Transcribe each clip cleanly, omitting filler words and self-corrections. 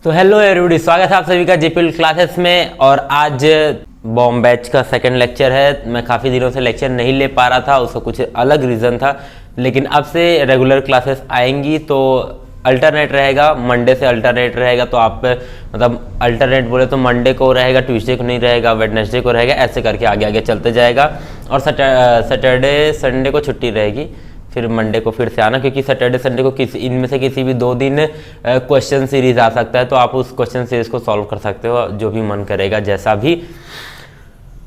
तो hello everybody, स्वागत है आप सभी का जेपीएल क्लासेस में। और आज बॉम्ब बैच का सेकंड लेक्चर है। मैं काफ़ी दिनों से लेक्चर नहीं ले पा रहा था, उसका कुछ अलग रीज़न था, लेकिन अब से रेगुलर क्लासेस आएंगी तो अल्टरनेट रहेगा। मंडे से अल्टरनेट रहेगा, तो आप मतलब अल्टरनेट बोले तो मंडे को रहेगा, ट्यूसडे को नहीं रहेगा, वेडनेसडे को रहेगा, ऐसे करके आगे आगे चलते जाएगा। और सैटरडे संडे को छुट्टी रहेगी, फिर मंडे को फिर से आना, क्योंकि सैटरडे संडे को किसी इनमें से किसी भी 2 दिन क्वेश्चन सीरीज आ सकता है, तो आप उस क्वेश्चन सीरीज को सॉल्व कर सकते हो जो भी मन करेगा, जैसा भी।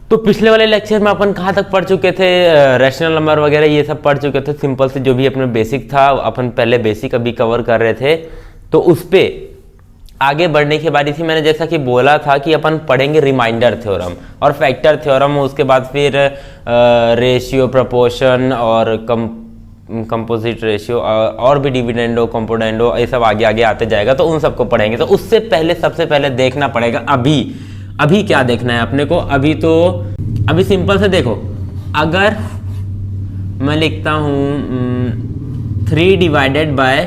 तो पिछले वाले लेक्चर में अपन कहाँ तक पढ़ चुके थे, रैशनल नंबर वगैरह ये सब पढ़ चुके थे। सिंपल से जो भी अपने बेसिक था, अपन पहले बेसिक अभी कवर कर रहे थे, तो उस पर आगे बढ़ने की बारी थी। मैंने जैसा कि बोला था कि अपन पढ़ेंगे रिमाइंडर थ्योरम और फैक्टर थ्योरम, उसके बाद फिर रेशियो, प्रपोर्शन और कंपोजिट रेशियो और भी डिविडेंडो, कंपोनेंडो, ये सब आगे आगे आते जाएगा, तो उन सबको पढ़ेंगे। तो उससे पहले सबसे पहले देखना पड़ेगा अभी क्या देखना है अपने को। अभी सिंपल से देखो, अगर मैं लिखता हूँ 3 डिवाइडेड बाय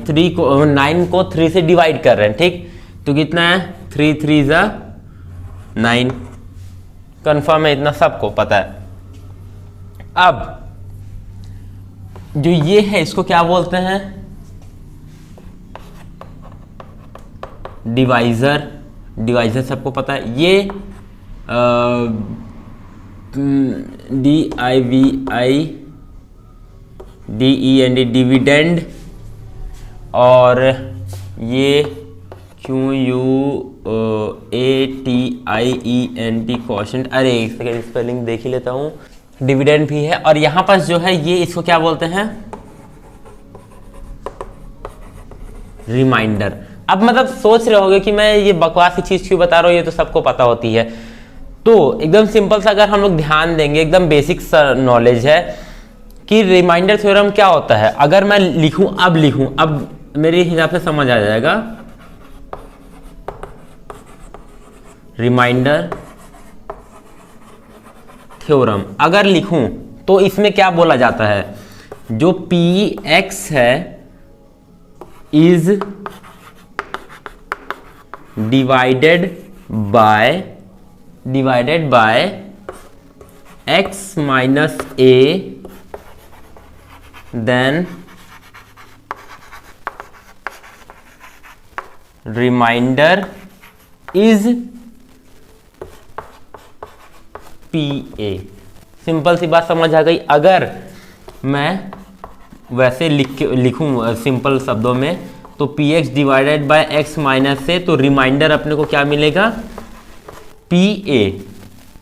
3 को 9 को 3 से डिवाइड कर रहे हैं, ठीक? तो कितना है? 3 3 ज़ा 9। कन्फर्म है, इतना सबको पता है। अब जो ये है, इसको क्या बोलते हैं? डिवाइजर। डिवाइजर सबको पता है। ये DIVIDEND डिविडेंड, और ये QUATIENT क्वोशंट। अरे एक सेकंड, स्पेलिंग देख ही लेता हूँ। डिविडेंड भी है, और यहां पास जो है ये, इसको क्या बोलते हैं? रिमाइंडर। अब मतलब सोच रहे होगे कि मैं ये बकवास की चीज क्यों बता रहा हूं, ये तो सबको पता होती है। तो एकदम सिंपल सा अगर हम लोग ध्यान देंगे, एकदम बेसिक सा नॉलेज है कि रिमाइंडर थ्योरम क्या होता है। अगर मैं लिखूं, अब मेरे हिसाब से समझ आ जाएगा। रिमाइंडर थ्योरम अगर लिखूं तो इसमें क्या बोला जाता है? जो Px है is divided by x minus a, then remainder is PA। Simple सी बात समझ आ गई। अगर मैं वैसे लिखूं सिंपल शब्दों में, तो Px divided by x minus से, तो रिमाइंडर अपने को क्या मिलेगा? PA।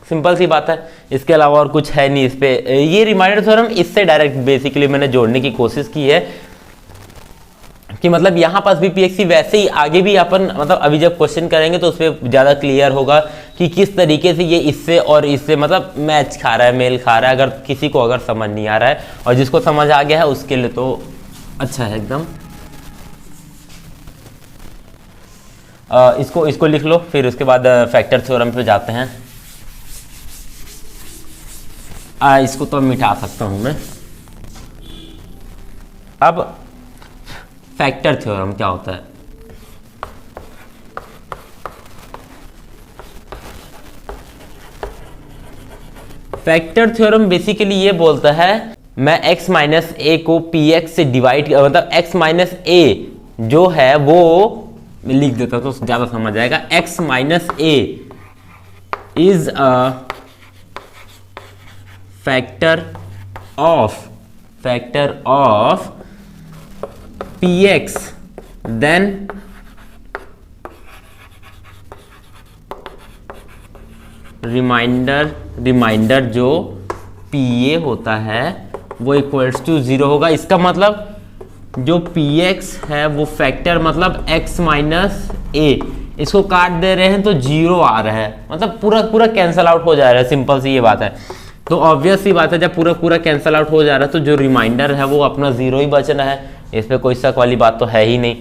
सिंपल सी बात है, इसके अलावा और कुछ है नहीं इस पे। ये रिमाइंडर थ्योरम इससे डायरेक्ट बेसिकली मैंने जोड़ने की कोशिश की है कि मतलब यहाँ पास भी PXC वैसे ही आगे भी अपन मतलब अभी जब क्वेश्चन करेंगे तो उस पर ज़्यादा क्लियर होगा कि किस तरीके से ये इससे और इससे मतलब मैच खा रहा है, मेल खा रहा है। अगर किसी को अगर समझ नहीं आ रहा है, और जिसको समझ आ गया है उसके लिए तो अच्छा है एकदम। इसको लिख लो, फिर उसके बाद फैक्टर थ्योरम पे जाते हैं। इसको तो मिटा सकता हूँ मैं। अब फैक्टर थ्योरम क्या होता है? फैक्टर थ्योरम बेसिकली ये बोलता है, मैं x माइनस ए को px से डिवाइड, मतलब x माइनस ए जो है वो लिख देता तो ज्यादा समझ आएगा। x minus a is a factor of px, then remainder जो pa होता है वो इक्वल्स टू 0 होगा। इसका मतलब जो px है वो फैक्टर मतलब x माइनस ए, इसको काट दे रहे हैं तो 0 आ रहा है, मतलब पूरा कैंसल आउट हो जा रहा है। सिंपल सी ये बात है। तो ऑब्वियस सी बात है, जब पूरा कैंसल आउट हो जा रहा है तो जो रिमाइंडर है वो अपना 0 ही बचना है। इस पर कोई शक वाली बात तो है ही नहीं।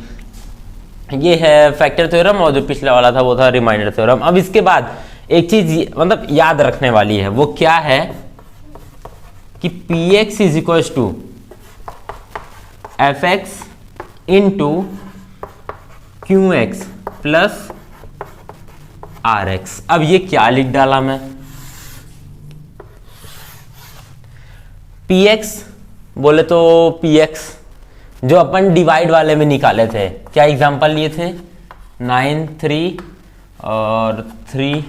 ये है फैक्टर थ्योरम, और जो पिछला वाला था वो था रिमाइंडर थ्योरम। अब इसके बाद एक चीज मतलब याद रखने वाली है, वो क्या है कि Px is equal to Fx into Qx। Plus r x. अब ये क्या लिख डाला मैं, पी एक्स बोले तो पी एक्स जो अपन डिवाइड वाले में निकाले थे, क्या एग्जांपल लिए थे 9 3 और 3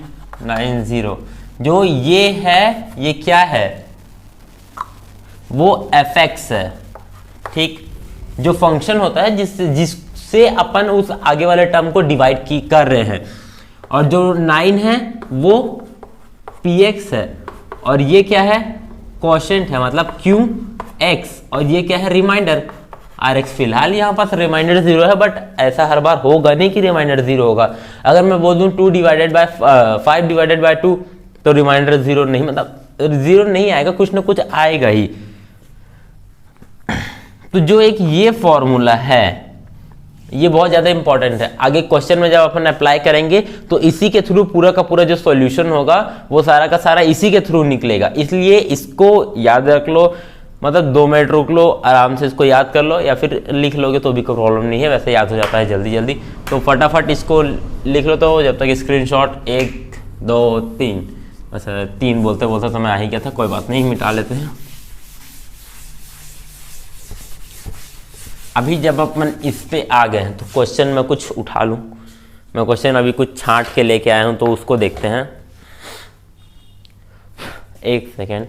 9 0, जो ये है ये क्या है, वो एफ एक्स है, ठीक। जो फंक्शन होता है जिससे अपन उस आगे वाले टर्म को डिवाइड कर रहे हैं, और जो 9 है वो पी एक्स है, और ये क्या है क्वोशेंट है, मतलब क्यू एक्स, और ये क्या है रिमाइंडर आर एक्स। फिलहाल यहाँ पास रिमाइंडर 0 है, बट ऐसा हर बार होगा नहीं कि रिमाइंडर 0 होगा। अगर मैं बोल दूं 2 डिवाइडेड बाय 5 डिवाइडेड बाय 2 तो रिमाइंडर 0 नहीं, मतलब 0 नहीं आएगा, कुछ ना कुछ आएगा ही। तो जो एक ये फॉर्मूला है ये बहुत ज्यादा इंपॉर्टेंट है। आगे क्वेश्चन में जब अपन अप्लाई करेंगे तो इसी के थ्रू पूरा का पूरा जो सॉल्यूशन होगा वो सारा का सारा इसी के थ्रू निकलेगा, इसलिए इसको याद रख लो। मतलब 2 मिनट रुक लो, आराम से इसको याद कर लो, या फिर लिख लोगे तो भी कोई प्रॉब्लम नहीं है, वैसे याद हो जाता है जल्दी जल्दी। तो फटाफट इसको लिख लो, तो जब तक स्क्रीनशॉट 1 2 3, अच्छा 3 बोलते बोलते तो मैं आ ही गया था, कोई बात नहीं, मिटा लेते हैं। अभी जब अपन इस पे आ गए हैं तो क्वेश्चन में कुछ उठा लूँ, मैं क्वेश्चन अभी कुछ छांट के लेके आया हूँ, तो उसको देखते हैं। एक सेकेंड,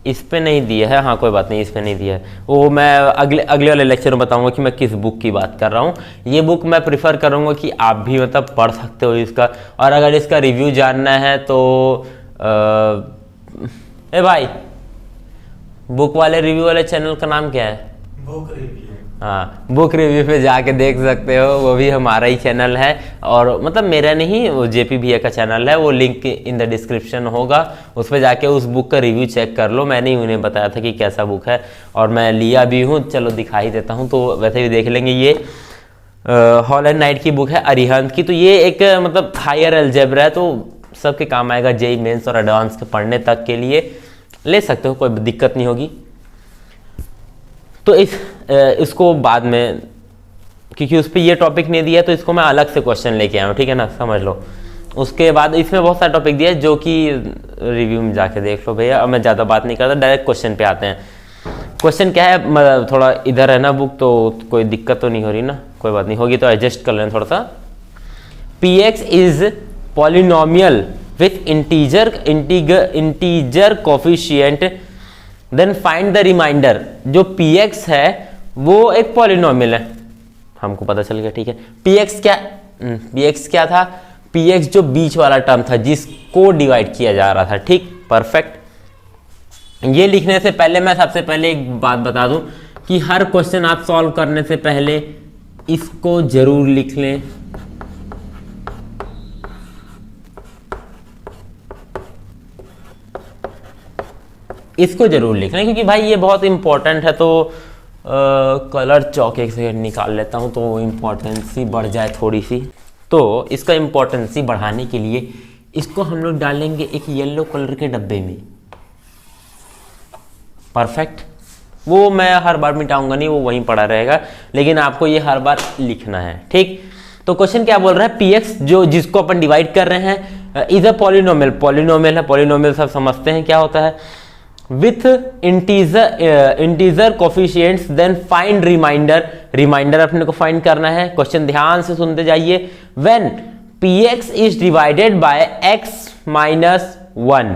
इस पे नहीं दिया है, हाँ कोई बात नहीं, इस पे नहीं दिया है, वो मैं अगले वाले लेक्चर में बताऊंगा कि मैं किस बुक की बात कर रहा हूँ। ये बुक मैं प्रिफर करूंगा कि आप भी मतलब पढ़ सकते हो इसका, और अगर इसका रिव्यू जानना है तो ए भाई, बुक वाले रिव्यू वाले चैनल का नाम क्या है? Book review. हाँ, बुक रिव्यू पे जाके देख सकते हो, वो भी हमारा ही चैनल है, और मतलब मेरा नहीं, वो जेपी भैया का चैनल है, वो लिंक इन द डिस्क्रिप्शन होगा, उस पर जाके उस बुक का रिव्यू चेक कर लो। मैंने ही उन्हें बताया था कि कैसा बुक है, और मैं लिया भी हूँ, चलो दिखा ही देता हूँ, तो वैसे भी देख लेंगे। ये हॉल एंड नाइट की बुक है, अरिहंत की। तो ये एक मतलब हायर अलजेब्रा है, तो सबके काम आएगा, जेई मेंस और एडवांस के पढ़ने तक के लिए ले सकते हो, कोई दिक्कत नहीं होगी। तो इसको बाद में, क्योंकि उस पर ये टॉपिक नहीं दिया, तो इसको मैं अलग से क्वेश्चन लेके आया हूँ, ठीक है ना, समझ लो। उसके बाद इसमें बहुत सारा टॉपिक दिया है जो कि रिव्यू में जाके देख लो भैया। अब मैं ज़्यादा बात नहीं करता, डायरेक्ट क्वेश्चन पे आते हैं। क्वेश्चन क्या है, थोड़ा इधर है ना बुक, तो कोई दिक्कत तो नहीं हो रही ना, कोई बात नहीं, होगी तो एडजस्ट कर लेना थोड़ा सा। P x is polynomial with integer coefficient, then find the remainder। जो px है वो एक पॉलिनोमियल है, हमको पता चल गया, ठीक है। px क्या था? px जो बीच वाला टर्म था जिसको डिवाइड किया जा रहा था, ठीक, परफेक्ट। ये लिखने से पहले मैं सबसे पहले एक बात बता दूं कि हर क्वेश्चन आप सॉल्व करने से पहले इसको जरूर लिख लें। इसको जरूर लिख लें, क्योंकि भाई ये बहुत इंपॉर्टेंट है। तो कलर चौक एक सेकंड निकाल लेता हूं, तो इम्पोर्टेंसी बढ़ जाए थोड़ी सी। तो इसका इम्पोर्टेंसी बढ़ाने के लिए इसको हम लोग डालेंगे एक येलो कलर के डब्बे में, परफेक्ट। वो मैं हर बार मिटाऊंगा नहीं, वो वहीं पड़ा रहेगा, लेकिन आपको ये हर बार लिखना है, ठीक। तो क्वेश्चन क्या बोल रहा है, पी एक्स जो जिसको अपन डिवाइड कर रहे हैं इज अ पॉलिनोमियल। पॉलिनोमियल है, पॉलिनोमियल सब समझते हैं क्या होता है। With integer coefficients, then find remainder. Remainder अपने को फाइंड करना है। क्वेश्चन ध्यान से सुनते जाइए। When p x is divided bye x minus 1,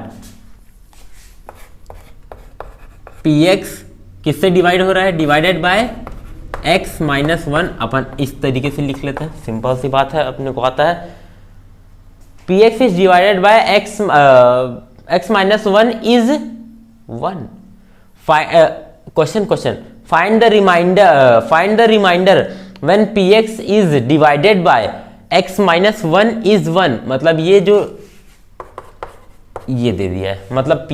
P x किससे डिवाइड हो रहा है? Divided by x minus 1। अपन इस तरीके से लिख लेते हैं, सिंपल सी बात है, अपने को आता है। P x is divided by x minus 1 is 1। Question find the remainder when p x is divided by x minus 1 is 1। मतलब ये जो ये दे दिया है, मतलब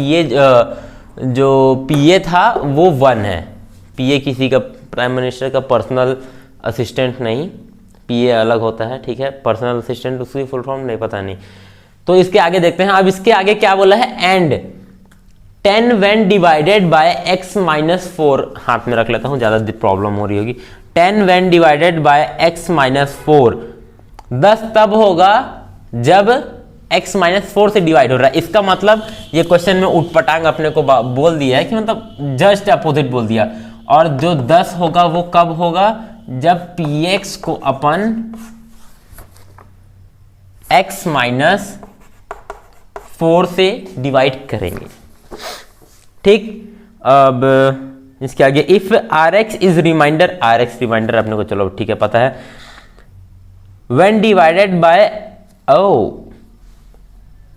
जो पीए था वो 1 है। पीए किसी का प्राइम मिनिस्टर का पर्सनल असिस्टेंट नहीं, पीए अलग होता है, ठीक है। पर्सनल असिस्टेंट उसकी फुल फॉर्म नहीं, पता नहीं। तो इसके आगे देखते हैं। अब इसके आगे क्या बोला है, and 10 when divided by x minus 4। हाथ में रख लेता हूं, ज्यादा प्रॉब्लम हो रही होगी। 10 when divided by x minus 4, 10 तब होगा जब x माइनस 4 से डिवाइड हो रहा है। इसका मतलब ये क्वेश्चन में उठपटांग अपने को बोल दिया है कि मतलब जस्ट अपोजिट बोल दिया। और जो 10 होगा वो कब होगा, जब px को अपन x माइनस 4 से डिवाइड करेंगे। ठीक, अब इसके आगे if rx is remainder, rx remainder अपने को चलो ठीक है पता है, when divided by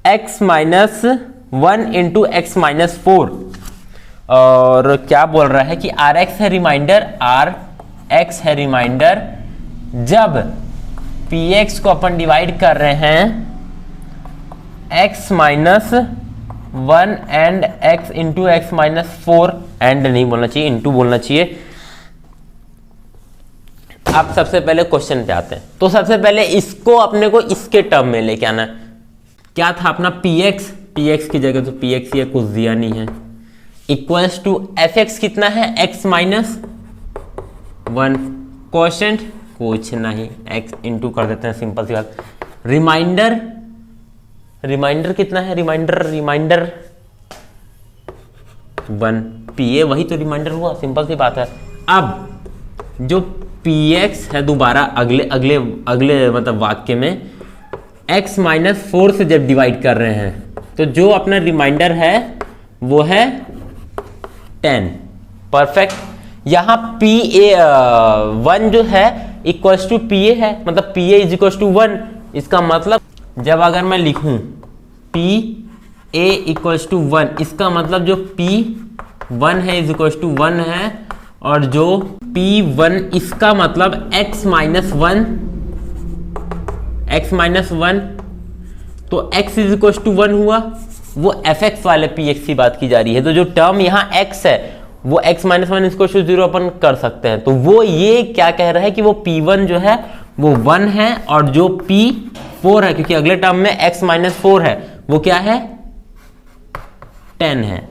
x minus 1 into x minus 4, और क्या बोल रहा है कि rx है रिमाइंडर, rx है रिमाइंडर जब px को अपन डिवाइड कर रहे हैं x minus 1 and x into x minus 4, and नहीं बोलना चाहिए, इंटू बोलना चाहिए। अब सबसे पहले क्वेश्चन पे आते हैं। तो सबसे पहले इसको अपने को इसके टर्म में लेके आना। क्या था अपना px की जगह तो px ये कुछ दिया नहीं है, इक्वल्स टू fx कितना है x माइनस 1, क्वोशेंट कुछ नहीं, x इंटू कर देते हैं, सिंपल सी बात। रिमाइंडर कितना है, रिमाइंडर 1, pa वही तो रिमाइंडर हुआ, सिंपल सी बात है। अब जो px है दोबारा अगले मतलब वाक्य में x माइनस 4 से जब डिवाइड कर रहे हैं तो जो अपना रिमाइंडर है वो है 10, परफेक्ट। यहां pa1 जो है इक्वल्स टू pa है, मतलब pa इज इक्वल्स टू 1। इसका मतलब जब अगर मैं लिखूं pa इक्वल्स टू 1, इसका मतलब जो p1 है इज इक्वल्स टू 1 है, और जो p1 इसका मतलब x माइनस 1, तो x इज इक्वल्स टू 1 हुआ। वो fx वाले px की बात की जा रही है, तो जो टर्म यहाँ x है वो x माइनस 1 इक्वल्स टू 0 अपन कर सकते हैं। तो वो ये क्या कह रहा है कि वो p1 जो है वो 1 है, और जो p4 है, क्योंकि अगले टर्म में x माइनस 4 है, वो क्या है 10 है।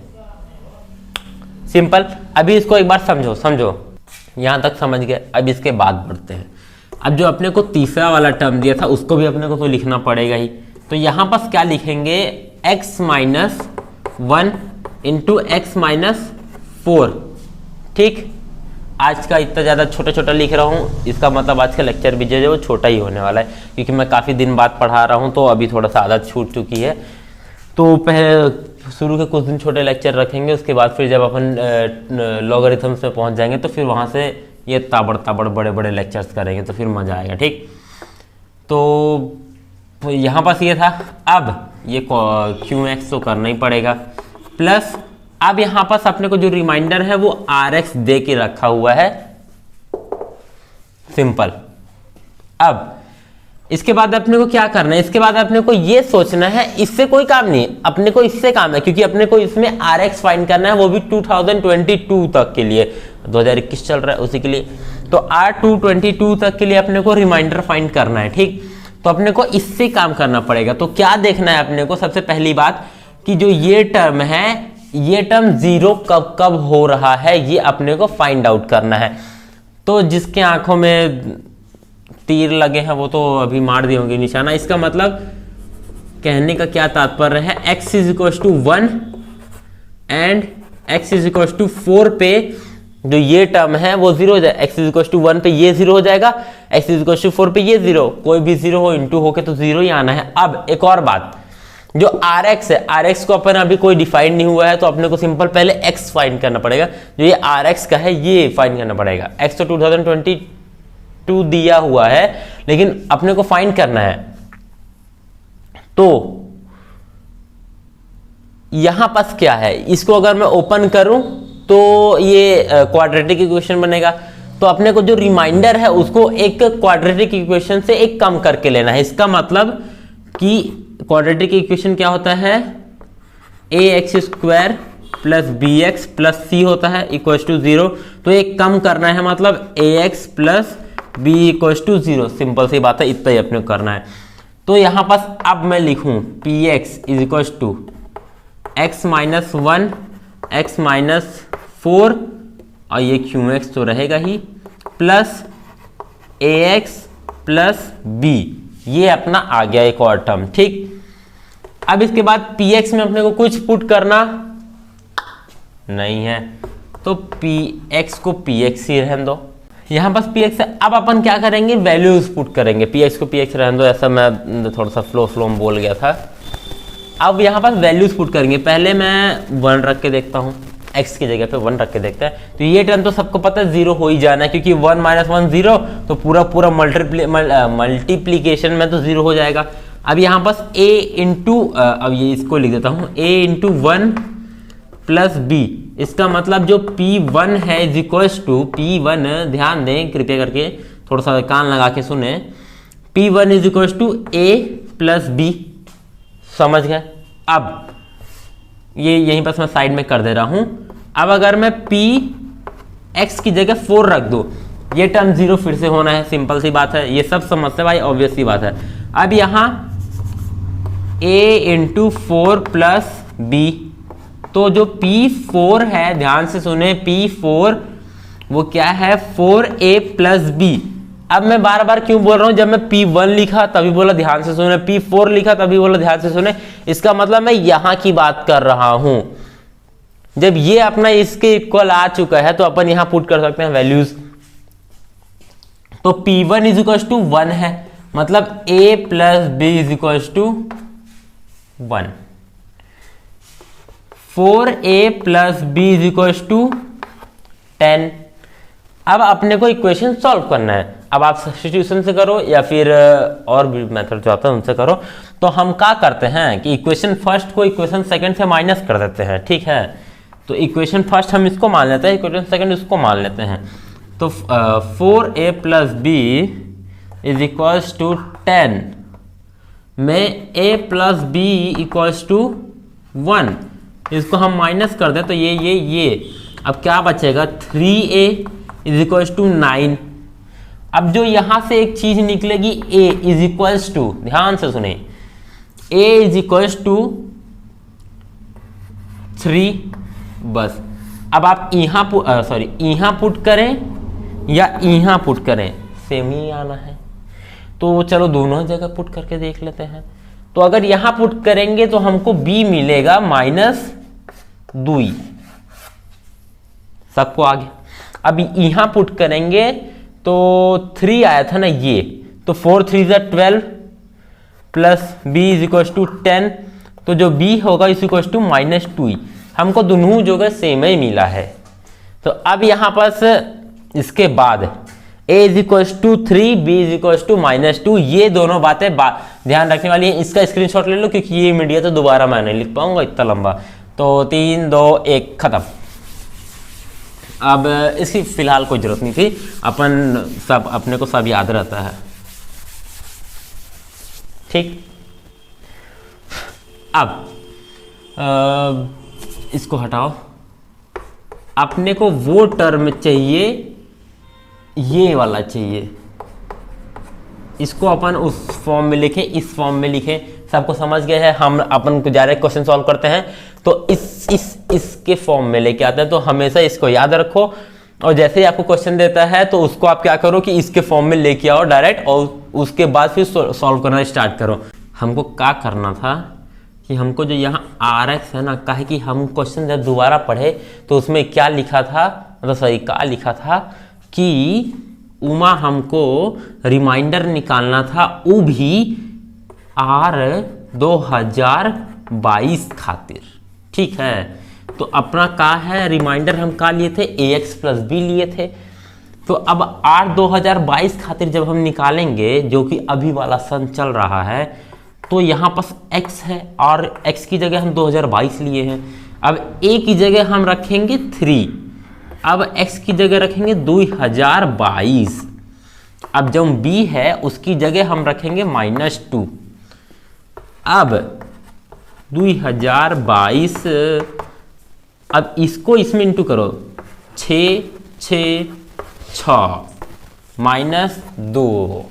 सिंपल। अभी इसको एक बार समझो, यहां तक समझ गए। अब इसके बाद बढ़ते हैं। अब जो अपने को तीसरा वाला टर्म दिया था उसको भी अपने को तो लिखना पड़ेगा ही। तो यहां पास क्या लिखेंगे, x minus 1 into x minus 4। ठीक, आज का इतना ज़्यादा छोटा लिख रहा हूँ, इसका मतलब आज का लेक्चर भी जो है वो छोटा ही होने वाला है, क्योंकि मैं काफ़ी दिन बाद पढ़ा रहा हूँ तो अभी थोड़ा सा आदत छूट चुकी है। तो पहले शुरू के कुछ दिन छोटे लेक्चर रखेंगे, उसके बाद फिर जब अपन लॉगरिथम्स में पहुँच जाएंगे तो फिर वहाँ से ये ताबड़ बड़े लेक्चर्स करेंगे, तो फिर मज़ा आएगा। ठीक, तो यहाँ पास ये था। अब ये QX तो करना ही पड़ेगा, प्लस अब यहां पास अपने को जो रिमाइंडर है वो RX दे के रखा हुआ है, सिंपल। अब इसके बाद अपने को क्या करना है, इसके बाद अपने को ये सोचना है, इससे कोई काम नहीं, अपने को इससे काम है, क्योंकि अपने को इसमें RX फाइंड करना है, वो भी 2022 तक के लिए, 2021 चल रहा है उसी के लिए। तो R222 तक के लिए अपने को रिमाइंडर फाइंड करना है। ठीक, तो अपने को इससे काम करना पड़ेगा। तो क्या देखना है अपने को, सबसे पहली बात कि जो ये टर्म है, ये टर्म 0 कब हो रहा है, ये अपने को फाइंड आउट करना है। तो जिसके आंखों में तीर लगे हैं वो तो अभी मार दिए होंगे निशाना। इसका मतलब कहने का क्या तात्पर्य है, x is equal to 1 and x is equal to 4 पे जो ये टर्म है वो 0 हो जाएगा। x इज इक्वल टू 1 पे ये 0 हो जाएगा, x इज इक्वल टू 4 पे ये 0, कोई भी 0 हो इंटू होके तो 0 ही आना है। अब एक और बात, जो RX है, RX को अपन अभी कोई डिफाइन नहीं हुआ है, तो अपने को सिंपल पहले x फाइंड करना पड़ेगा। जो ये RX का है ये फाइंड करना पड़ेगा। x तो 2022 दिया हुआ है, लेकिन अपने को फाइंड करना है। तो यहां पास क्या है, इसको अगर मैं ओपन करूं तो ये क्वाड्रेटिक इक्वेशन बनेगा। तो अपने को जो रिमाइंडर है उसको एक क्वाड्रेटिक इक्वेशन से एक कम करके लेना है। इसका मतलब कि क्वाड्रेटिक इक्वेशन क्या होता है, ax square plus bx plus c होता है इक्वल टू 0। तो एक कम करना है, मतलब ax plus b equal to 0। Simple सी बात है, इतना ही अपने को करना है। तो यहां पास अब मैं लिखूं px is equal to x minus 1 x minus 4, और ये qx तो रहेगा ही, प्लस ax प्लस b, ये अपना आ गया एक और टर्म। ठीक, अब इसके बाद px में अपने को कुछ पुट करना नहीं है, तो px को px ही रहने दो, यहाँ बस px है। अब अपन क्या करेंगे, वैल्यूज पुट करेंगे। px को px रहने दो, ऐसा मैं थोड़ा सा स्लो में बोल गया था। अब यहाँ पर वैल्यूज पुट करेंगे। पहले मैं 1 रख के देखता हूँ, x की जगह पे 1 रख के देखते हैं। तो ये टर्म तो सबको पता है 0 हो ही जाना है, क्योंकि 1 - 1 0, तो पूरा मल्टीप्लीकेशन में तो 0 हो जाएगा। अब यहाँ बस a इंटू, अब ये इसको लिख देता हूँ, a इंटू 1 प्लस b, इसका मतलब जो p1 है इज इक्वल्स टू p1, ध्यान दें कृपया करके, थोड़ा सा कान लगा के सुने, p1 is equals to a plus b, समझ गए। अब ये यहीं पर मैं साइड में कर दे रहा हूं। अब अगर मैं x की जगह 4 रख दूं, ये टर्म 0 फिर से होना है, सिंपल सी बात है, ये सब समझते भाई, ऑब्वियस सी बात है। अब यहां a इंटू 4 प्लस b, तो जो p4 है, ध्यान से सुने, p4 वो क्या है, 4a प्लस b। अब मैं बार बार क्यों बोल रहा हूं, जब मैं p1 लिखा तभी बोला ध्यान से सुने, p4 लिखा तभी बोला ध्यान से सुने, इसका मतलब मैं यहां की बात कर रहा हूं। जब ये अपना इसके इक्वल आ चुका है तो अपन यहां पुट कर सकते हैं वैल्यूज। तो p1 इज इक्वल टू 1 है, मतलब a plus b is equal to 1, 4a plus b is equal to 10। अब अपने को इक्वेशन सॉल्व करना है। अब आप सब्स्टिट्यूशन से करो या फिर और भी मेथड जो आता है उनसे करो। तो हम क्या करते हैं कि इक्वेशन फर्स्ट को इक्वेशन सेकंड से माइनस कर देते हैं, ठीक है। तो इक्वेशन फर्स्ट हम इसको मान लेते हैं, इक्वेशन सेकंड इसको मान लेते हैं। तो 4a plus b is equals to 10 में a plus b equals to 1, इसको हम माइनस कर दें तो ये अब क्या बचेगा, 3a इज इक्वल्स टू 9। अब जो यहां से एक चीज निकलेगी, a इज इक्वल्स टू, ध्यान से सुने, a इज इक्वल्स टू 3, बस। अब आप यहां पुट करें या यहां पुट करें, सेम ही आना है। तो चलो दोनों जगह पुट करके देख लेते हैं। तो अगर यहां पुट करेंगे तो हमको b मिलेगा -2, सबको आगे। अब यहां पुट करेंगे तो 3 आया था ना ये, तो 4 3 = 12 plus b is equal to 10, तो जो b होगा इज इक्वल टू -2। हमको दोनों जगह सेम ही मिला है। तो अब यहां पर इसके बाद a is equal to 3, b is equal to -2, ये दोनों बातें ध्यान रखने वाली है। इसका स्क्रीनशॉट ले लो, क्योंकि ये मीडिया तो दोबारा मैं नहीं लिख पाऊंगा इतना लंबा। तो 3 2 1 खत्म। अब इसकी फिलहाल कोई जरूरत नहीं थी, अपन सब अपने को सब याद रहता है, ठीक। अब इसको हटाओ, अपने को वो टर्म चाहिए, ये वाला चाहिए, इसको अपन उस फॉर्म में लिखें, इस फॉर्म में लिखें। सबको समझ गए हैं। हम अपन को डायरेक्ट क्वेश्चन सॉल्व करते हैं तो इसके फॉर्म में लेके आते हैं। तो हमेशा इसको याद रखो, और जैसे ही आपको क्वेश्चन देता है तो उसको आप क्या करो कि इसके फॉर्म में लेके आओ डायरेक्ट, और उसके बाद फिर सॉल्व करना स्टार्ट करो। हमको क्या करना था कि हमको जो यहाँ RX है ना, कहे कि हम क्वेश्चन जब दोबारा पढ़े तो उसमें क्या लिखा था, मतलब सही क्या लिखा था कि उमा हमको रिमाइंडर निकालना था, वो भी R 2022 खातिर, ठीक है। तो अपना का है रिमाइंडर, हम का लिए थे, ax प्लस b लिए थे। तो अब R 2022 खातिर जब हम निकालेंगे, जो कि अभी वाला सन चल रहा है, तो यहाँ पास x है और x की जगह हम 2022 लिए हैं। अब a की जगह हम रखेंगे 3, अब x की जगह रखेंगे 2022। अब जो b है उसकी जगह हम रखेंगे -2। अब 2022, अब इसको इसमें इंटू करो, 6 6 6 -2,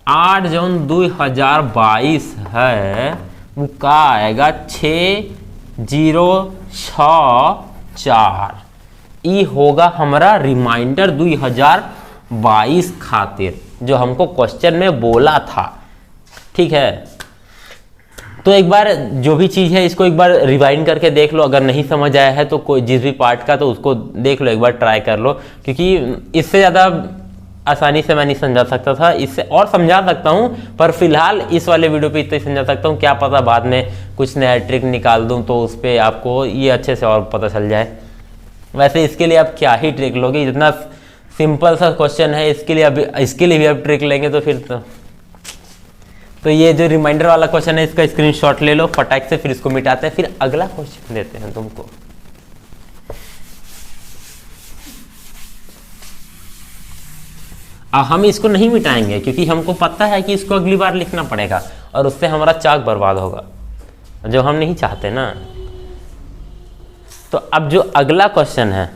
8 जो 2022 है वो का आएगा 6064। ई होगा हमारा रिमाइंडर 2022 खातिर जो हमको क्वेश्चन में बोला था। ठीक है, तो एक बार जो भी चीज़ है इसको एक बार रिवाइंड करके देख लो। अगर नहीं समझ आया है तो कोई जिस भी पार्ट का, तो उसको देख लो, एक बार ट्राई कर लो, क्योंकि इससे ज़्यादा आसानी से मैं नहीं समझा सकता था। इससे और समझा सकता हूँ, पर फिलहाल इस वाले वीडियो पे इतना ही समझा सकता हूँ। क्या पता बाद में कुछ नया ट्रिक निकाल दूँ तो उस पर आपको ये अच्छे से और पता चल जाए। वैसे इसके लिए आप क्या ही ट्रिक लोगे, जितना सिंपल सा क्वेश्चन है इसके लिए भी आप ट्रिक लेंगे तो फिर तो ये जो रिमाइंडर वाला क्वेश्चन है इसका स्क्रीनशॉट ले लो फटाक से, फिर इसको मिटाते हैं, फिर अगला क्वेश्चन देते हैं तुमको। हम इसको नहीं मिटाएंगे क्योंकि हमको पता है कि इसको अगली बार लिखना पड़ेगा और उससे हमारा चाक बर्बाद होगा, जो हम नहीं चाहते ना। तो अब जो अगला क्वेश्चन है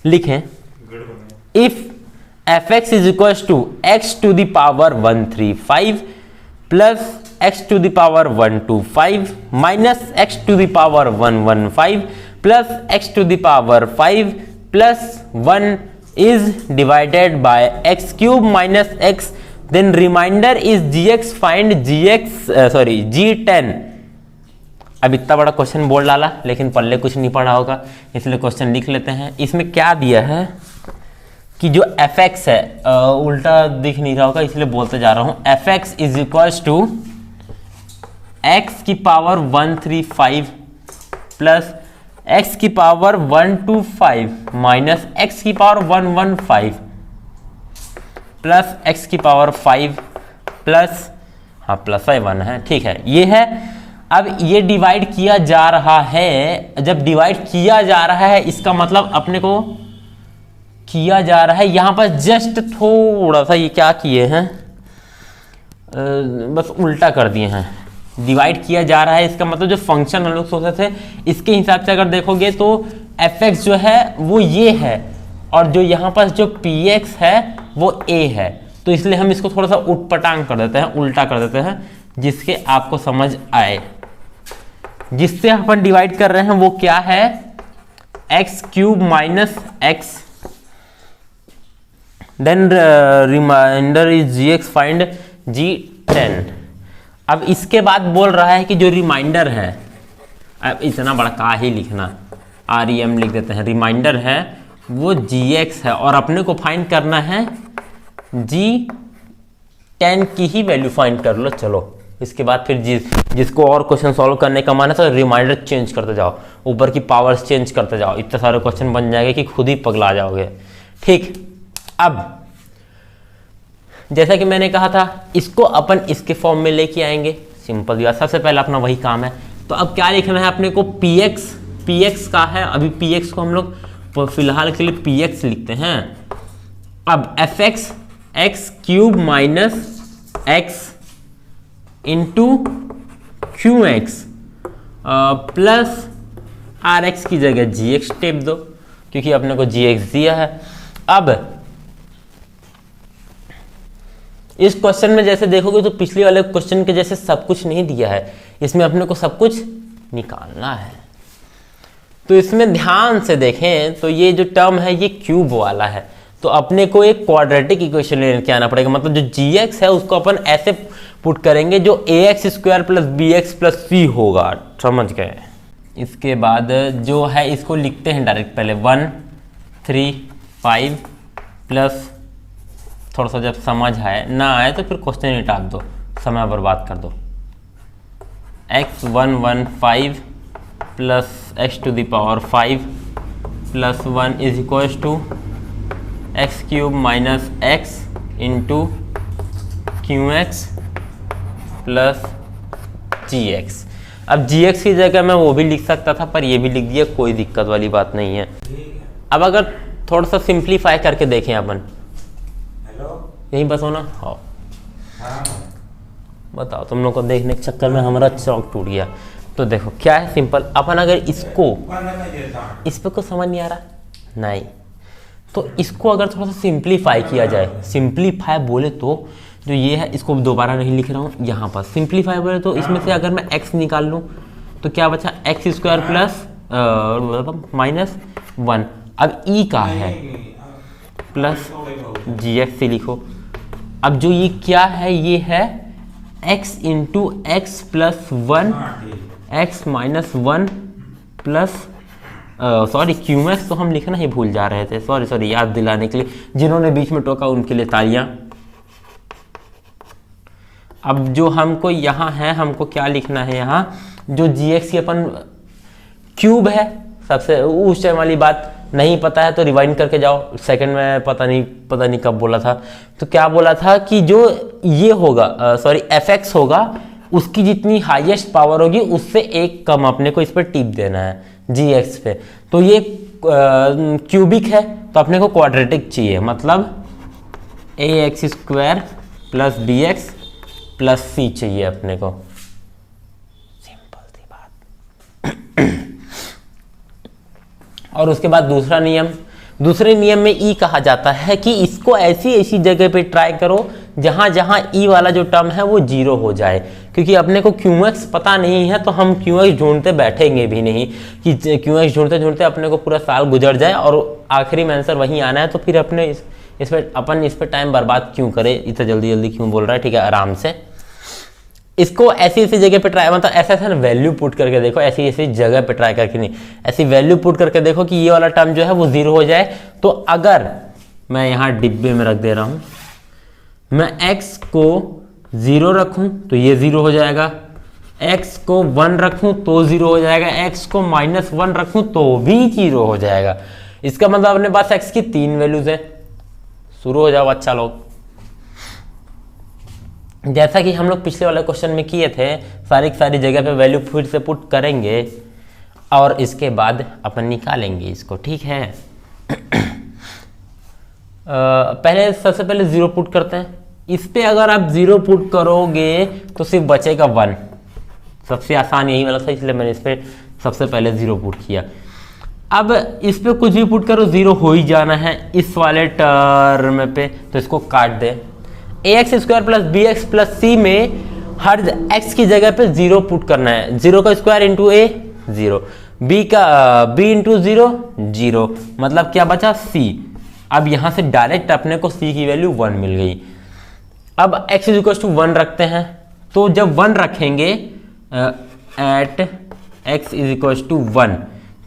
लिखें, if fx is equal to x to the power 135 plus x to the power 125 minus x to the power 115 plus x to the power 5 plus 1 is divided by x cube minus x, then remainder is gx, find g10। अब इतना बड़ा question बोल डाला लेकिन पल्ले कुछ नहीं पढ़ा होगा, इसलिए क्वेश्चन लिख लेते हैं। इसमें क्या दिया है कि जो fx है, उल्टा दिख नहीं रहा होगा इसलिए बोलते जा रहा हूं, fx is equal to x की पावर 135 प्लस x की पावर 125 माइनस x की पावर 115 प्लस x की पावर 5 प्लस, हाँ प्लस 1 है, ठीक है ये है। अब ये डिवाइड किया जा रहा है, जब डिवाइड किया जा रहा है इसका मतलब अपने को किया जा रहा है, यहां पर जस्ट थोड़ा सा ये क्या किए हैं, बस उल्टा कर दिए हैं। डिवाइड किया जा रहा है इसका मतलब जो फंक्शन हम लोग सोचे थे इसके हिसाब से अगर देखोगे तो fx जो है वो ये है और जो यहाँ पर जो px है वो a है, तो इसलिए हम इसको थोड़ा सा उटपटांग कर देते हैं, उल्टा कर देते हैं, जिसके आपको समझ आए। जिससे अपन डिवाइड कर रहे हैं वो क्या है, x cube minus x, then remainder is gx, find g10। अब इसके बाद बोल रहा है कि जो रिमाइंडर है, अब इतना बड़ा का ही लिखना, REM लिख देते हैं, रिमाइंडर है वो gx है और अपने को फाइंड करना है g10 की ही वैल्यू फाइंड कर लो। चलो इसके बाद फिर जिसको और क्वेश्चन सॉल्व करने का मन है तो रिमाइंडर चेंज करते जाओ, ऊपर की पावर्स चेंज करते जाओ, इतने सारे क्वेश्चन बन जाएंगे कि खुद ही पगला जाओगे। ठीक, अब जैसा कि मैंने कहा था इसको अपन इसके फॉर्म में लेके आएंगे, सिंपल दिया, सबसे पहले अपना वही काम है। तो अब क्या लिखना है अपने को, px का है, अभी px को हम लोग फिलहाल के लिए px लिखते हैं। अब fx x cube minus x into qx plus rx की जगह gx टेप दो क्योंकि अपने को gx दिया है। अब इस क्वेश्चन में जैसे देखोगे तो पिछले वाले क्वेश्चन के जैसे सब कुछ नहीं दिया है, इसमें अपने को सब कुछ निकालना है। तो इसमें ध्यान से देखें तो ये जो टर्म है ये क्यूब वाला है, तो अपने को एक क्वाड्रेटिक इक्वेशन लेके आना पड़ेगा। मतलब जो gx है उसको अपन ऐसे पुट करेंगे जो ax square plus bx plus c होगा, समझ गए। इसके बाद जो है इसको लिखते हैं डायरेक्ट, पहले 1 3 5 प्लस, थोड़ा सा जब समझ आए ना आए तो फिर क्वेश्चन ही टाल दो, समय बर्बाद कर दो। x115 plus x to the power 5 plus 1 is equal to x cube minus x into qx plus gx। अब gx की जगह मैं वो भी लिख सकता था पर ये भी लिख दिया, कोई दिक्कत वाली बात नहीं है। अब अगर थोड़ा सा सिंप्लीफाई करके देखें अपन, यही बस हो ना, हाँ बताओ, तुम लोग को देखने के चक्कर में हमारा चौक टूट गया। तो देखो क्या है सिंपल, अपन अगर इसको, इस पे को समझ नहीं आ रहा नहीं, तो इसको अगर थोड़ा सा सिंप्लीफाई किया जाए, सिंप्लीफाई बोले तो जो ये है इसको दोबारा नहीं लिख रहा हूँ, यहाँ पर सिंप्लीफाई बोले तो इसमें से अगर मैं x निकाल लूँ तो क्या बचा, एक्स स्क्वायर प्लस -1। अब ई का है प्लस GX लिखो। अब जो ये क्या है, ये है x into x plus 1 x minus 1 plus sorry QX तो हम लिखना ही भूल जा रहे थे, सॉरी याद दिलाने के लिए। जिन्होंने बीच में टोका उनके लिए तालियां। अब जो हमको यहाँ है, हमको क्या लिखना है, यहाँ जो GX की अपन क्यूब है, सबसे उस टाइम वाली बात नहीं पता है तो रिवाइंड करके जाओ, सेकंड में पता नहीं कब बोला था। तो क्या बोला था कि जो ये होगा fx होगा, उसकी जितनी हाईएस्ट पावर होगी उससे एक कम अपने को इस पर टिप देना है GX पे। तो ये क्यूबिक है तो अपने को क्वाड्रेटिक चाहिए, मतलब ax² plus bx plus c चाहिए अपने को। सिंपल सी बात। और उसके बाद दूसरे नियम में ई कहा जाता है कि इसको ऐसी जगह पे ट्राई करो जहां ई वाला जो टर्म है वो 0 हो जाए, क्योंकि अपने को QX पता नहीं है तो हम QX ढूंढते बैठेंगे भी नहीं कि QX ढूंढते अपने को पूरा साल गुजर जाए और आखिरी में आंसर वहीं आना है। तो फिर अपने इस पर टाइम बर्बाद क्यों करें, इतना जल्दी क्यों बोल रहा है। ठीक है, आराम से इसको ऐसी जगह पे ट्राई, मतलब ऐसा वैल्यू पुट करके देखो, ऐसी जगह पे ट्राई करके नहीं, ऐसी वैल्यू पुट करके देखो कि ये वाला टर्म जो है वो 0 हो जाए। तो अगर मैं यहाँ डिब्बे में रख दे रहा हूँ, मैं x को 0 रखूँ तो ये 0 हो जाएगा, x को 1 रखूँ तो 0 हो जाएगा, x को -1 रखूँ तो भी 0 हो जाएगा। इसका मतलब अपने पास x की 3 वैल्यूज है। शुरू हो जाओ अच्छा लोग। जैसा कि हम लोग पिछले वाले क्वेश्चन में किए थे, सारी जगह पे वैल्यू फिर से पुट करेंगे और इसके बाद अपन निकालेंगे इसको। ठीक है, सबसे पहले 0 पुट करते हैं। इस पे अगर आप 0 पुट करोगे तो सिर्फ बचेगा 1। सबसे आसान यही वाला था, इसलिए मैंने इस पे सबसे पहले 0 पुट किया। अब इस पे कुछ भी पुट करो 0 हो ही जाना है इस वाले टर्म पे, तो इसको काट दे। ax² plus bx plus c में हर x की जगह पे 0 पुट करना है। 0 का square into a 0, b into 0 0, मतलब क्या बचा c। अब यहां से डायरेक्ट अपने को c की वैल्यू 1 मिल गई। अब x = 1 रखते हैं, तो जब 1 रखेंगे एट x = 1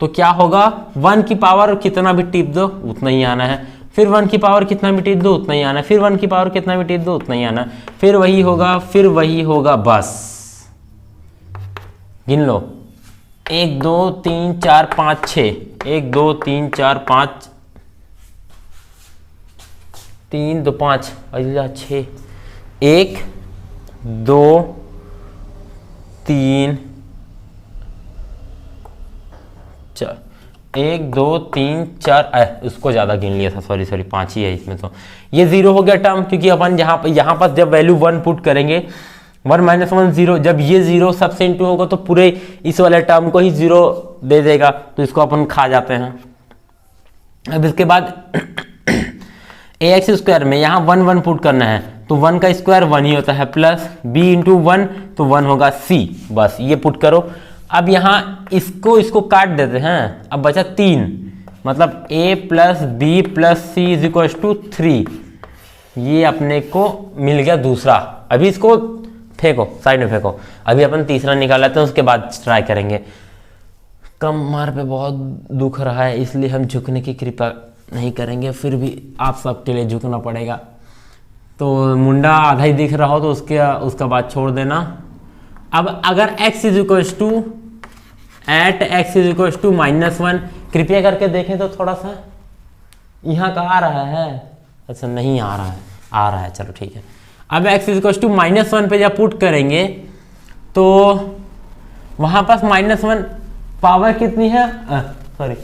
तो क्या होगा, 1 की पावर कितना भी टिप दो उतना ही आना है, फिर 1 की पावर कितना भी टिप दो उतना ही आना है, फिर 1 की पावर कितना भी टिप दो उतना ही आना, फिर वही होगा, बस गिन लो 1 2 3 4 5 6, 1 2 3 4 5 3 2 5 6, 1 2 3 4, 1 2 3 4, उसको ज्यादा गिन लिया था, सॉरी 5 ही है इसमें। तो ये 0 हो गया टर्म, क्योंकि अपन यहाँ पर जब वैल्यू 1 पुट करेंगे 1 - 1 0, जब ये 0 सबसे इंटू होगा तो पूरे इस वाले टर्म को ही 0 दे देगा, तो इसको अपन खा जाते हैं। अब इसके बाद ax² में यहाँ 1 1 पुट करना है, तो 1 का स्क्वायर 1 ही होता है, प्लस b इंटू 1 तो 1 होगा c, बस ये पुट करो। अब यहाँ इसको काट देते हैं, अब बचा 3, मतलब a plus b plus c = 3, ये अपने को मिल गया दूसरा। अभी इसको फेंको, साइड में फेंको, अभी अपन तीसरा निकाल लेते हैं, उसके बाद ट्राई करेंगे। कमर पे बहुत दुख रहा है इसलिए हम झुकने की कृपा नहीं करेंगे, फिर भी आप सबके लिए झुकना पड़ेगा। तो मुंडा आधा ही दिख रहा हो तो उसका बात छोड़ देना। अब अगर x = -1 कृपया करके देखें तो थोड़ा सा यहाँ का आ रहा है, अच्छा नहीं आ रहा है, चलो ठीक है। अब x = -1 पे जब पुट करेंगे तो वहां पास -1 पावर कितनी है, सॉरी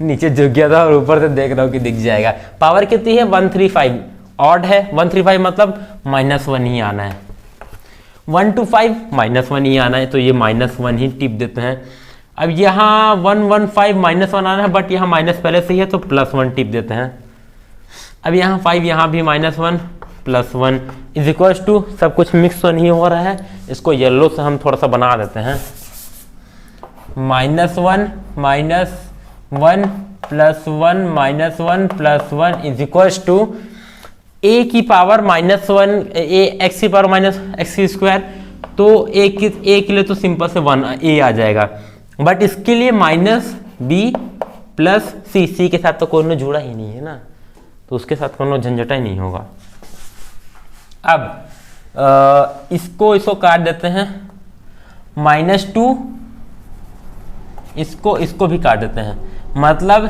नीचे झुक गया था और ऊपर से देख रहा हूँ कि दिख जाएगा। पावर कितनी है 135, ऑड है 135, मतलब -1 ही आना है। 1 to 5 -1 ही आना है, तो ये -1 ही टिप देते हैं। अब यहाँ 115 -1 आना है, बट यहाँ माइनस पहले से ही है तो +1 टिप देते हैं। अब यहाँ 5, यहाँ भी -1 +1 = सब कुछ मिक्स तो नहीं हो रहा है, इसको येलो से हम थोड़ा सा बना देते हैं। -1 -1 +1 -1 +1 इज इक्वल्स टू a की पावर -1 x की पावर -x²। तो a के लिए तो सिंपल से 1 a आ जाएगा, बट इसके लिए -b + c के साथ तो कोई जुड़ा ही नहीं है ना, तो उसके साथ कोई झंझटा ही नहीं होगा। अब इसको काट देते हैं, -2 इसको भी काट देते हैं, मतलब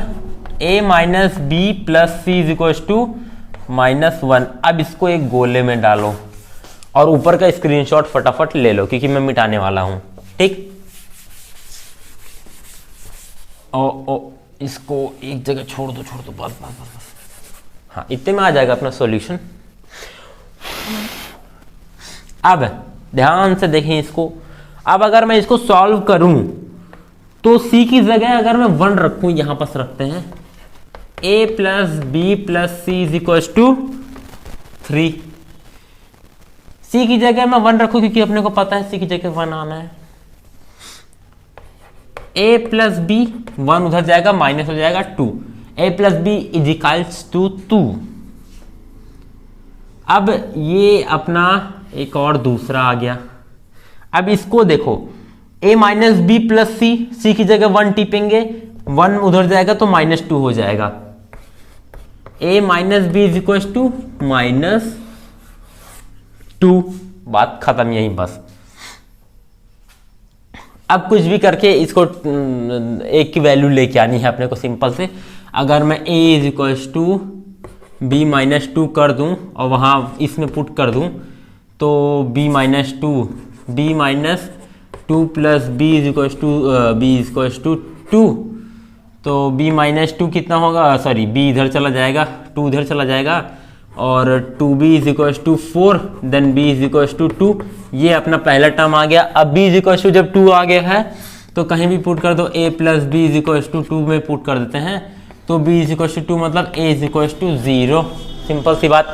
a - b + c = -1। अब इसको एक गोले में डालो और ऊपर का स्क्रीनशॉट फटाफट ले लो क्योंकि मैं मिटाने वाला हूं, ठीक। इसको एक जगह छोड़ दो बस। हाँ, इतने में आ जाएगा अपना सॉल्यूशन। अब ध्यान से देखें इसको। अब अगर मैं इसको सॉल्व करूं तो c की जगह अगर मैं 1 रखूं, यहां पर रखते हैं a + b + c = 3। c की जगह मैं 1 रखूं क्योंकि अपने को पता है c की जगह 1 आना है। a + b 1 उधर जाएगा, माइनस हो जाएगा 2। a + b = 2। अब ये अपना एक और दूसरा आ गया। अब इसको देखो, a - b + c की जगह 1 टिपेंगे, 1 उधर जाएगा तो -2 हो जाएगा। a - b = -2। बात खत्म यहीं बस। अब कुछ भी करके इसको एक की वैल्यू लेके आनी है अपने को सिंपल से। अगर मैं a = b - 2 कर दूं और वहां इसमें पुट कर दूं तो b - 2 + b = 2। तो b - 2 कितना होगा, सॉरी b इधर चला जाएगा, 2 इधर चला जाएगा और 2b = 4, देन b = 2। ये अपना पहला टर्म आ गया। अब b = जब 2 आ गया है तो कहीं भी पुट कर दो, a + b = 2 में पुट कर देते हैं तो b = 2 मतलब a = 0। सिंपल सी बात।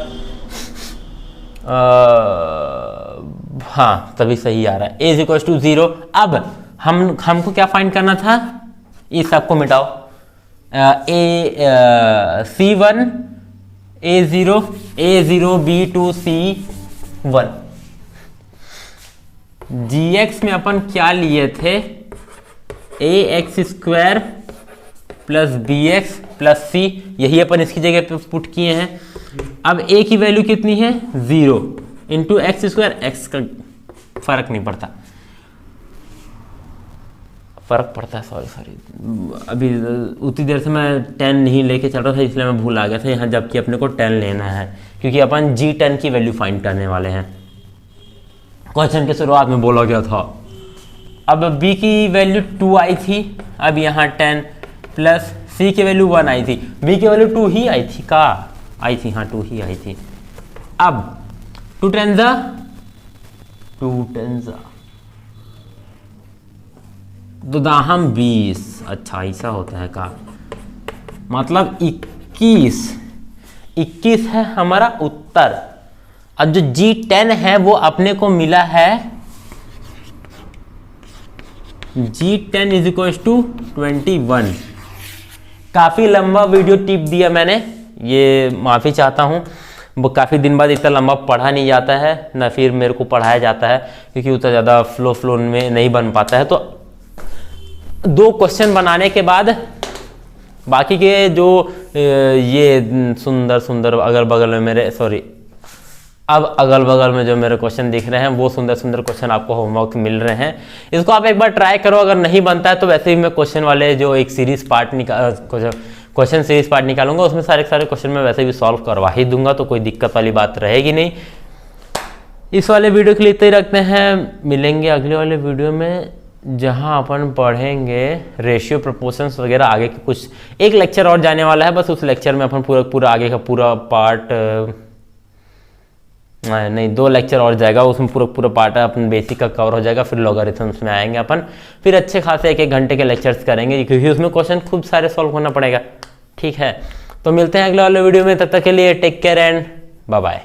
हाँ, तभी सही आ रहा है, a = 0। अब हमको क्या फाइंड करना था, इस सबको मिटाओ। C1 A0 B2 C1। gx में अपन क्या लिए थे, ax² + bx + c, यही अपन इसकी जगह पे पुट किए हैं। अब a की वैल्यू कितनी है, 0 × x²। x का फर्क नहीं पड़ता, फर्क पड़ता है, सॉरी अभी उतनी देर से मैं 10 नहीं लेके चल रहा था इसलिए मैं भूल आ गया था यहाँ, जबकि अपने को 10 लेना है क्योंकि अपन g10 की वैल्यू फाइंड करने वाले हैं। क्वेश्चन के शुरुआत में बोला गया था। अब b की वैल्यू 2 आई थी, अब यहाँ 10 प्लस c की वैल्यू 1 आई थी, b की वैल्यू 2 ही आई थी, आई थी, हाँ 2 ही आई थी। अब 2 10 2 दाहम 20। अच्छा ऐसा होता है का, मतलब 21 है हमारा उत्तर। अब जो G10 है वो अपने को मिला है G10 = 21। काफी लंबा वीडियो टिप दिया मैंने, ये माफी चाहता हूं। वो काफ़ी दिन बाद इतना लंबा पढ़ा नहीं जाता है, ना फिर मेरे को पढ़ाया जाता है क्योंकि उतना ज़्यादा फ्लो में नहीं बन पाता है। तो 2 क्वेश्चन बनाने के बाद बाकी के जो ये सुंदर अगल बगल में मेरे अब अगल बगल में जो मेरे क्वेश्चन दिख रहे हैं वो सुंदर क्वेश्चन आपको होमवर्क मिल रहे हैं। इसको आप एक बार ट्राई करो, अगर नहीं बनता है तो वैसे ही मैं क्वेश्चन वाले जो एक series part question series part निकालूंगा, उसमें सारे क्वेश्चन मैं वैसे भी सॉल्व करवा ही दूंगा, तो कोई दिक्कत वाली बात रहेगी नहीं। इस वाले वीडियो के लिए इतना ही रखते हैं, मिलेंगे अगले वाले वीडियो में जहां अपन पढ़ेंगे रेशियो प्रोपोर्शंस वगैरह। आगे के कुछ एक लेक्चर और जाने वाला है, बस उस लेक्चर में अपन पूरा आगे का पूरा पार्ट नहीं 2 लेक्चर और जाएगा, उसमें पूरा पार्ट अपन बेसिक का कवर हो जाएगा। फिर लॉगरिथम्स में आएंगे अपन, फिर अच्छे खासे 1-1 घंटे के लेक्चर्स करेंगे क्योंकि उसमें क्वेश्चन खूब सारे सॉल्व होना पड़ेगा। ठीक है, तो मिलते हैं अगले वाले वीडियो में, तब तक के लिए take care and bye bye.